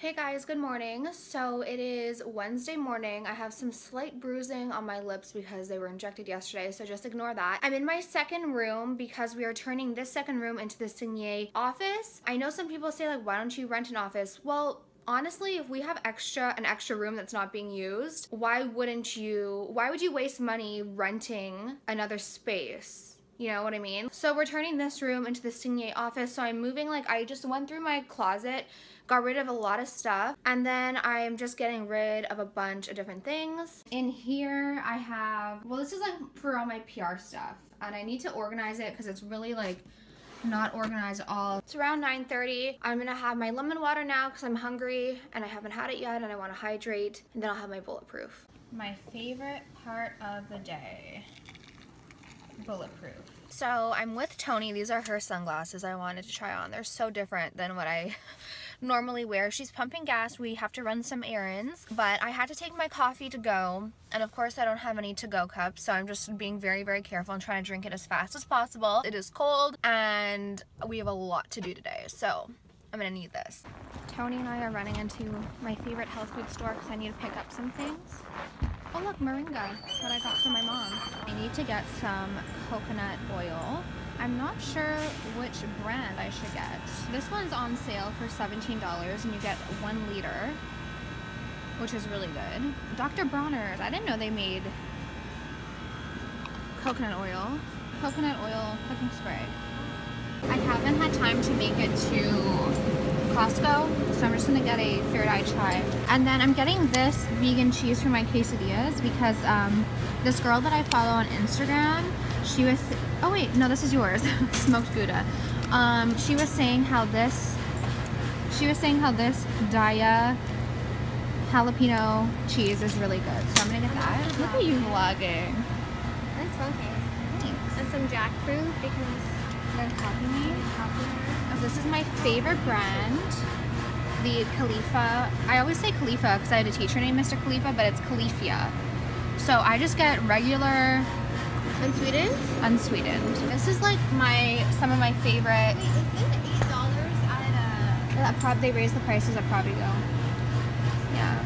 Hey guys, good morning. So it is Wednesday morning. I have some slight bruising on my lips because they were injected yesterday, so just ignore that. I'm in my second room because we are turning this second room into the Signé office. I know some people say like, why don't you rent an office? Well, honestly, if we have an extra room that's not being used, why would you waste money renting another space? You know what I mean? So we're turning this room into the Signé office. So I'm moving, like, I just went through my closet, got rid of a lot of stuff, and then I'm just getting rid of a bunch of different things. In here I have, well, this is like for all my PR stuff, and I need to organize it because it's really like not organized at all. It's around 9:30. I'm gonna have my lemon water now because I'm hungry and I haven't had it yet and I want to hydrate, and then I'll have my bulletproof. My favorite part of the day. Bulletproof. So I'm with Tony. These are her sunglasses I wanted to try on. They're so different than what I normally wear. She's pumping gas. We have to run some errands, but I had to take my coffee to go, and of course I don't have any to-go cups, so I'm just being very, very careful and trying to drink it as fast as possible. It is cold and we have a lot to do today, so I'm gonna need this. Tony and I are running into my favorite health food store because I need to pick up some things. Oh look, moringa that I got from my mom. I need to get some coconut oil. I'm not sure which brand I should get. This one's on sale for $17 and you get 1 liter, which is really good. Dr. Bronner's, I didn't know they made coconut oil cooking spray. I haven't had time to make it to Costco, so I'm just gonna get a third eye chai. And then I'm getting this vegan cheese for my quesadillas because this girl that I follow on Instagram, she was, oh wait, no, this is yours, smoked Gouda. She was saying how this Daya jalapeno cheese is really good, so I'm gonna get that. Look at you vlogging. That's focus. Thanks. And some jackfruit because They're copying me. Oh, this is my favorite brand, the Khalifa. I always say Khalifa because I had a teacher named Mr. Khalifa, but it's Khalifia. So I just get regular unsweetened. This is like some of my favorite. Wait, is it $8 at They raised the prices at Provigo. Yeah.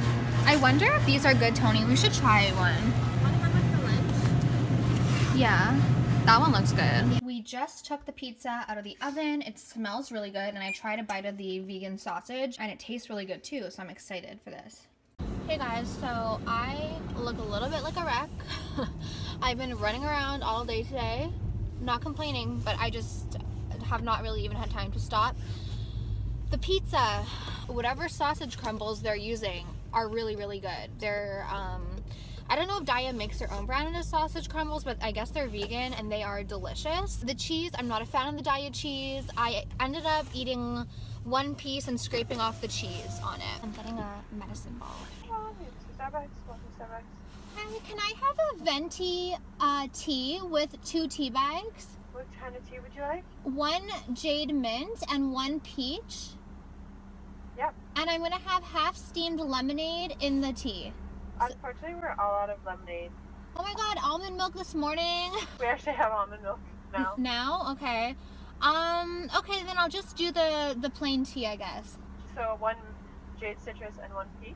I wonder if these are good, Tony. We should try one. Want to have one for lunch? Yeah. That one looks good. We just took the pizza out of the oven. It smells really good, and I tried a bite of the vegan sausage, and it tastes really good too, so I'm excited for this. Hey guys, so I look a little bit like a wreck. I've been running around all day today. Not complaining, but I just have not really even had time to stop. The pizza, whatever sausage crumbles they're using are really, really good. They're, I don't know if Daya makes their own brand of sausage crumbles, but I guess they're vegan and they are delicious. The cheese, I'm not a fan of the Daya cheese. I ended up eating one piece and scraping off the cheese on it. I'm getting a medicine ball. Starbucks. Hi, can I have a venti tea with 2 tea bags? What kind of tea would you like? 1 jade mint and 1 peach. Yep. And I'm gonna have half steamed lemonade in the tea. Unfortunately, we're all out of lemonade. Oh my god, almond milk this morning. We actually have almond milk now. Now? Okay. Okay, then I'll just do the plain tea, I guess. So 1 jade citrus and 1 peach?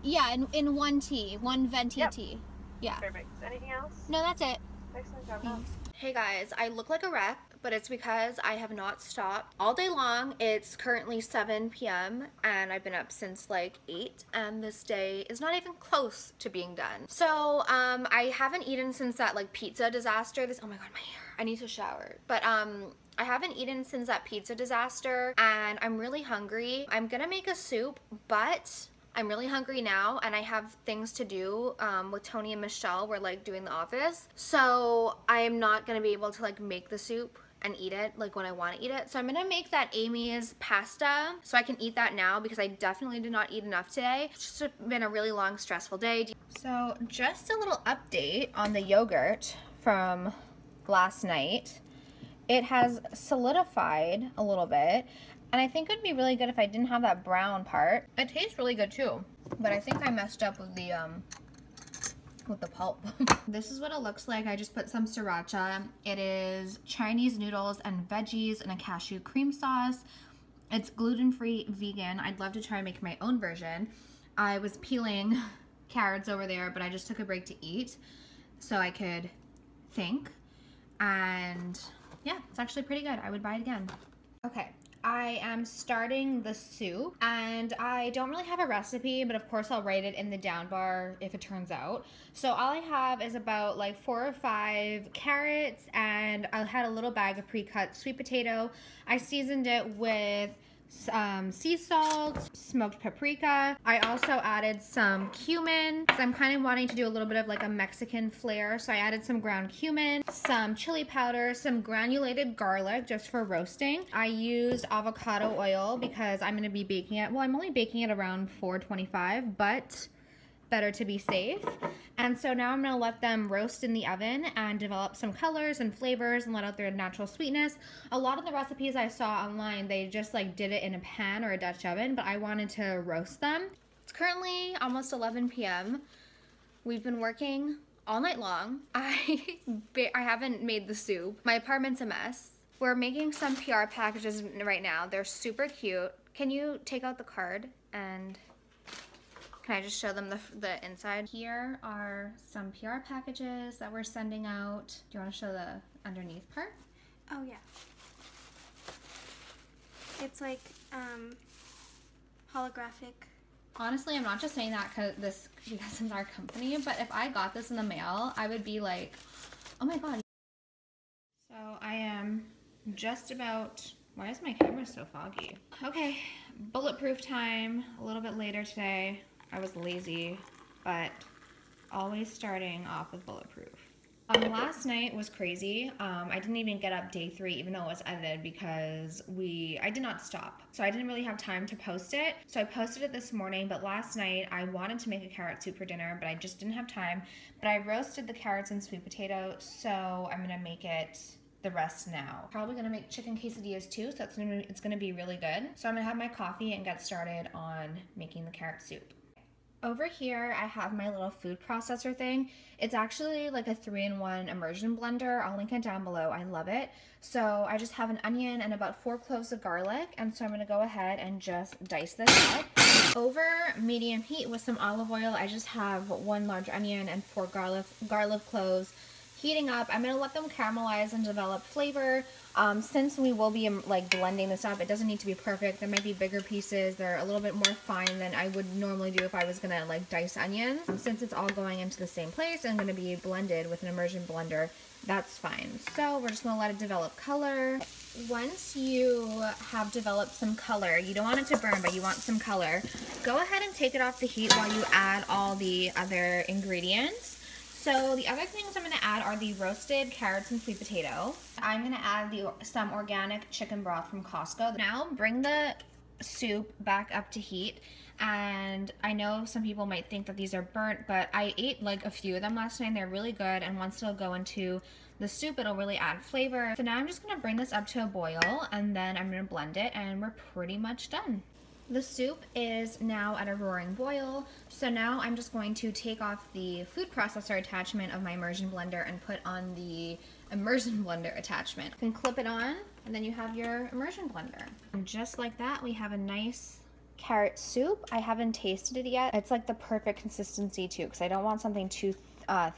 Yeah, in 1 tea. 1 venti tea. Yeah. Perfect. Anything else? No, that's it. Excellent job. Thanks. Hey guys, I look like a wreck, but it's because I have not stopped all day long. It's currently 7 p.m. and I've been up since like 8, and this day is not even close to being done. So I haven't eaten since that like pizza disaster. Oh my god, my hair. I need to shower. But I haven't eaten since that pizza disaster and I'm really hungry. I'm gonna make a soup, but I'm really hungry now and I have things to do with Tony and Michelle. We're like doing the office. So I'm not gonna be able to like make the soup and eat it like when I want to eat it. So I'm gonna make that Amy's pasta so I can eat that now because I definitely did not eat enough today. It's just been a really long, stressful day. So just a little update on the yogurt from last night. It has solidified a little bit. And I think it would be really good if I didn't have that brown part. It tastes really good too, but I think I messed up with the pulp. This is what it looks like. I just put some sriracha. It is Chinese noodles and veggies and a cashew cream sauce. It's gluten-free, vegan. I'd love to try and make my own version. I was peeling carrots over there, but I just took a break to eat so I could think. And yeah, it's actually pretty good. I would buy it again. Okay, I am starting the soup, and I don't really have a recipe, but of course I'll write it in the down bar if it turns out. So all I have is about like 4 or 5 carrots, and I had a little bag of pre-cut sweet potato. I seasoned it with sea salt, smoked paprika. I also added some cumin because I'm kind of wanting to do a little bit of like a Mexican flair. So I added some ground cumin, some chili powder, some granulated garlic just for roasting. I used avocado oil because I'm going to be baking it. Well, I'm only baking it around 425, but better to be safe. And so now I'm going to let them roast in the oven and develop some colors and flavors and let out their natural sweetness. A lot of the recipes I saw online, they just like did it in a pan or a Dutch oven, but I wanted to roast them. It's currently almost 11 p.m. We've been working all night long. I haven't made the soup. My apartment's a mess. We're making some PR packages right now. They're super cute. Can you take out the card and can I just show them the inside? Here are some PR packages that we're sending out. Do you want to show the underneath part? Oh yeah. It's like holographic. Honestly, I'm not just saying that because this is our company, but if I got this in the mail, I would be like, oh my god. So I am just about, why is my camera so foggy? Okay, bulletproof time, a little bit later today. I was lazy, but always starting off with bulletproof. Last night was crazy. I didn't even get up day 3, even though it was edited, because I did not stop. So I didn't really have time to post it. So I posted it this morning, but last night I wanted to make a carrot soup for dinner, but I just didn't have time. But I roasted the carrots and sweet potato, so I'm gonna make it the rest now. Probably gonna make chicken quesadillas too, so it's gonna be really good. So I'm gonna have my coffee and get started on making the carrot soup. Over here, I have my little food processor thing. It's actually like a 3-in-1 immersion blender. I'll link it down below. I love it. So I just have an onion and about 4 cloves of garlic. And so I'm going to go ahead and just dice this up. Over medium heat with some olive oil, I just have 1 large onion and 4 garlic cloves. Heating up, I'm going to let them caramelize and develop flavor. Since we will be like blending this up, it doesn't need to be perfect. There might be bigger pieces. They're a little bit more fine than I would normally do if I was going to like dice onions. Since it's all going into the same place and going to be blended with an immersion blender, that's fine. So we're just going to let it develop color. Once you have developed some color, you don't want it to burn, but you want some color, go ahead and take it off the heat while you add all the other ingredients. So the other things I'm going to add are the roasted carrots and sweet potato. I'm going to add some organic chicken broth from Costco. Now bring the soup back up to heat. And I know some people might think that these are burnt, but I ate like a few of them last night and they're really good. And once it'll go into the soup, it'll really add flavor. So now I'm just going to bring this up to a boil and then I'm going to blend it and we're pretty much done. The soup is now at a roaring boil, so now I'm just going to take off the food processor attachment of my immersion blender and put on the immersion blender attachment. You can clip it on, and then you have your immersion blender. And just like that, we have a nice carrot soup. I haven't tasted it yet. It's like the perfect consistency too, because I don't want something too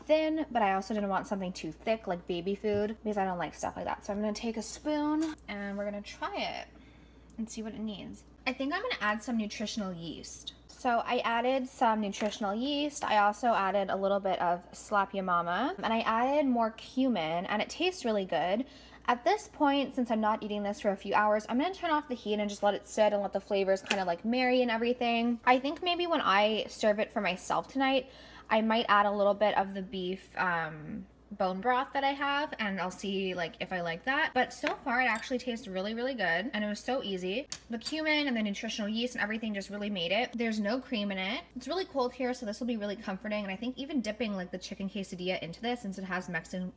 thin, but I also didn't want something too thick like baby food, because I don't like stuff like that. So I'm going to take a spoon, and we're going to try it and see what it needs. I think I'm going to add some nutritional yeast. So I added some nutritional yeast. I also added a little bit of Slap Ya Mama, and I added more cumin, and it tastes really good. At this point, since I'm not eating this for a few hours, I'm going to turn off the heat and just let it sit and let the flavors kind of like marry and everything. I think maybe when I serve it for myself tonight, I might add a little bit of the beef bone broth that I have, and I'll see like if I like that. But so far it actually tastes really, really good, and it was so easy. The cumin and the nutritional yeast and everything just really made it. There's no cream in it. It's really cold here, so this will be really comforting, and I think even dipping like the chicken quesadilla into this, since it has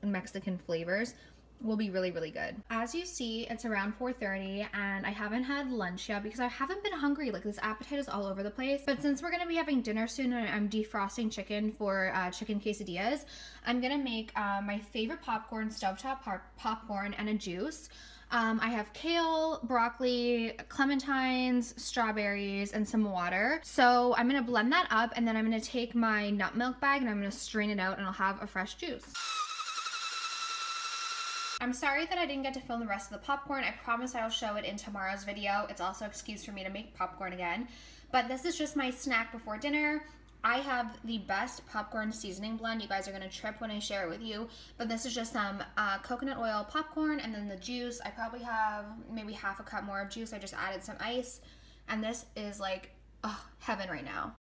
Mexican flavors, will be really, really good. As you see, it's around 4:30 and I haven't had lunch yet because I haven't been hungry. Like, this appetite is all over the place. But since we're gonna be having dinner soon and I'm defrosting chicken for chicken quesadillas, I'm gonna make my favorite popcorn, stovetop popcorn, and a juice. I have kale, broccoli, clementines, strawberries, and some water. So I'm gonna blend that up, and then I'm gonna take my nut milk bag and I'm gonna strain it out, and I'll have a fresh juice. I'm sorry that I didn't get to film the rest of the popcorn. I promise I'll show it in tomorrow's video. It's also an excuse for me to make popcorn again. But this is just my snack before dinner. I have the best popcorn seasoning blend. You guys are gonna trip when I share it with you. But this is just some coconut oil popcorn, and then the juice. I probably have maybe half a cup more of juice. I just added some ice. And this is like, oh, heaven right now.